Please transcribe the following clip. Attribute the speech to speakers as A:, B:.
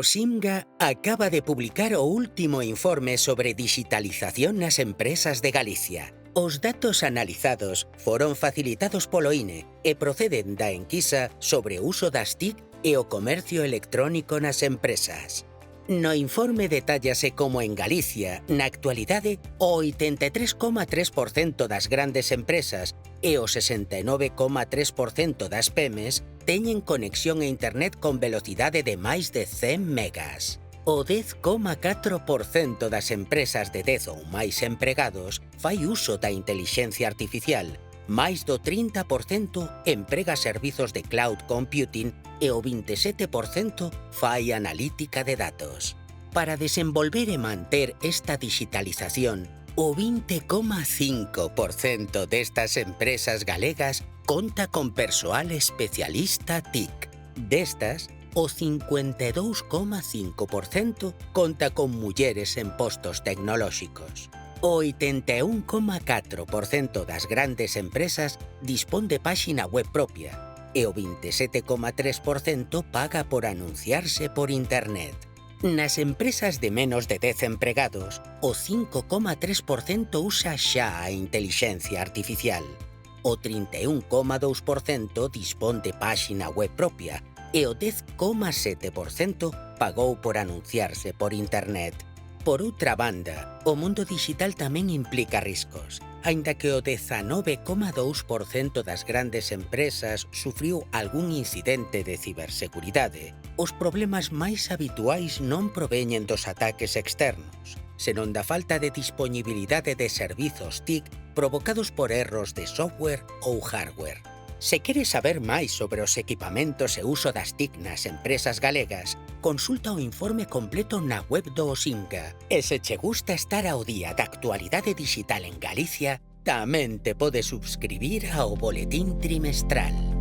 A: OSIMGA acaba de publicar o último informe sobre dixitalización nas empresas de Galicia. Os datos analizados foron facilitados polo INE e proceden da enquisa sobre o uso das TIC e o comercio electrónico nas empresas. No informe detállase como en Galicia, na actualidade, o 83,3% das grandes empresas e o 69,3% das PEMES teñen conexión a internet con velocidade de máis de 100 megas. O 10,4% das empresas de 10 ou máis empregados fai uso da intelixencia artificial, máis do 30% emprega servizos de cloud computing e o 27% fai analítica de datos. Para desenvolver e manter esta digitalización, o 20,5% destas empresas galegas conta con persoal especialista TIC. Destas, o 52,5% conta con mulleres en postos tecnolóxicos. O 81,4% das grandes empresas dispón de páxina web propia e o 27,3% paga por anunciarse por internet. Nas empresas de menos de 10 empregados, o 5,3% usa xa a intelixencia artificial. O 31,2% dispón de páxina web propia e o 10,7% pagou por anunciarse por internet. Por outra banda, o mundo digital tamén implica riscos. Aínda que o 19,2% das grandes empresas sufriu algún incidente de ciberseguridade, os problemas máis habituais non proveñen dos ataques externos, senón da falta de dispoñibilidade de servizos TIC provocados por erros de software ou hardware. Se queres saber máis sobre os equipamentos e uso das TIC nas empresas galegas, consulta o informe completo na web do OSIMGA. E se che gusta estar ao día da actualidade digital en Galicia, tamén te podes subscribir ao boletín trimestral.